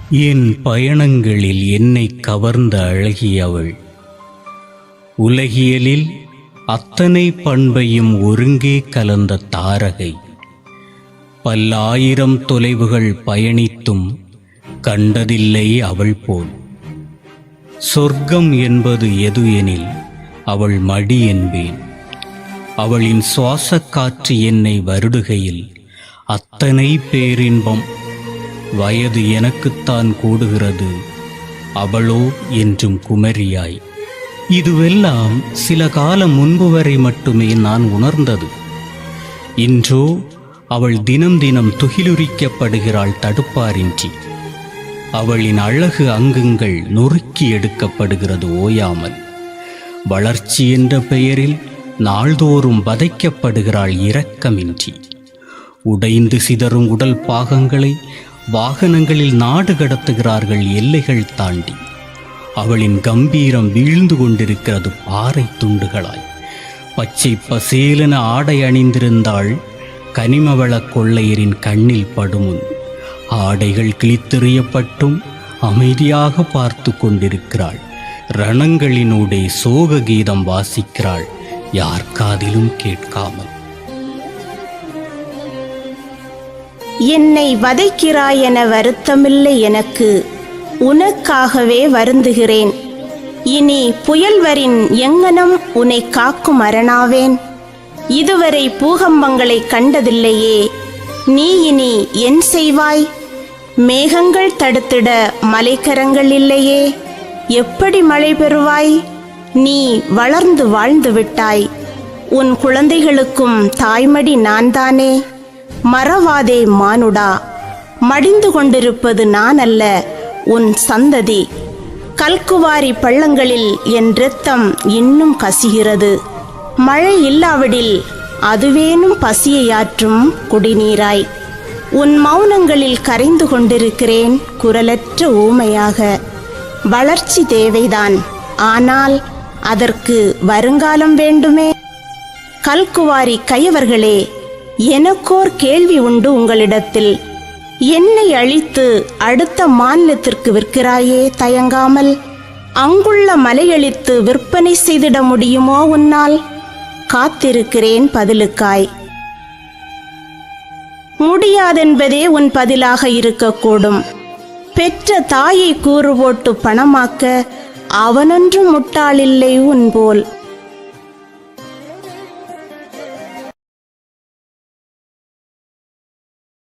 என் பயணங்களில் என்னை கவர்ந்த அழகியவள், உலகியலில் அத்தனை பண்பையும் ஒருங்கே கலந்த தாரகை. பல்லாயிரம் தொலைவுகள் பயணித்தும் கண்டதில்லை அவள் போல். சொர்க்கம் என்பது எது எனில் அவள் மடி என்பேன். அவளின் சுவாசக் காற்று என்னை வருடுகையில் அத்தனை பேரின்பம். வயது எனக்குத்தான் கூடுகிறது, அவளோ என்றும் குமரியாய். இதுவெல்லாம் சில காலம் முன்பு வரை மட்டுமே நான் உணர்ந்தது. இன்றோ அவள் தினம் தினம் துகிலுரிக்கப்படுகிறாள் தடுப்பாரின்றி. அவளின் அழகு அங்கங்கள் நொறுக்கி எடுக்கப்படுகிறது ஓயாமல். வளர்ச்சி என்ற பெயரில் நாள்தோறும் வதைக்கப்படுகிறாள் இரக்கமின்றி. உடைந்து சிதறும் உடல் பாகங்களை வாகனங்களில் நாடு கடத்துகிறார்கள் எல்லைகள் தாண்டி. அவளின் கம்பீரம் வீழ்ந்து கொண்டிருக்கிறது பாறை துண்டுகளாய். பச்சை பசேலென ஆடை அணிந்திருந்தாள் கனிமவள கொள்ளையரின் கண்ணில் படுமுன். ஆடைகள் கிழித்தெறியப்பட்டும் அமைதியாக பார்த்து கொண்டிருக்கிறாள். ரணங்களினூடே சோக கீதம் வாசிக்கிறாள், யார் காதிலும் கேட்காமல். என்னை வதைக்கிறாய் என வருத்தமில்லை எனக்கு, உனக்காகவே வருந்துகிறேன். இனி புயல்வரின் எங்கனம் உன்னை காக்கும் அரணாவேன். இதுவரை பூகம்பங்களை கண்டதில்லையே, நீ இனி என் செய்வாய்? மேகங்கள் தடுத்திட மலைக்கரங்கள் இல்லையே, எப்படி மழை பெறுவாய்? நீ வளர்ந்து வாழ்ந்து விட்டாய், உன் குழந்தைகளுக்கும் தாய்மடி நான் தானே. மறவாதே மானுடா, மடிந்து கொண்டிருப்பது நான் அல்ல, உன் சந்ததி. கல்குவாரி பள்ளங்களில் என் இரத்தம் இன்னும் கசிகிறது. மழை இல்லாவிடில் அதுவேனும் பசியையாற்றும் குடிநீராய். உன் மௌனங்களில் கரைந்து கொண்டிருக்கிறேன் குரலற்ற ஊமையாக. வளர்ச்சி தேவைதான், ஆனால் அதற்கு வருங்காலம் வேண்டுமே. கல்குவாரி கையவர்களே, எனக்கோர் கேள்வி உண்டு உங்களிடத்தில். என்னை அழித்து அடுத்த மாநிலத்திற்கு விற்கிறாயே தயங்காமல், அங்குள்ள மலையழித்து விற்பனை செய்திட முடியுமோ உன்னால்? காத்திருக்கிறேன் பதிலுக்காய். முடியாதென்பதே உன் பதிலாக இருக்கக்கூடும். பெற்ற தாயை கூறு போட்டு பணமாக்க அவனொன்றும் முட்டாளில்லை உன் போல்.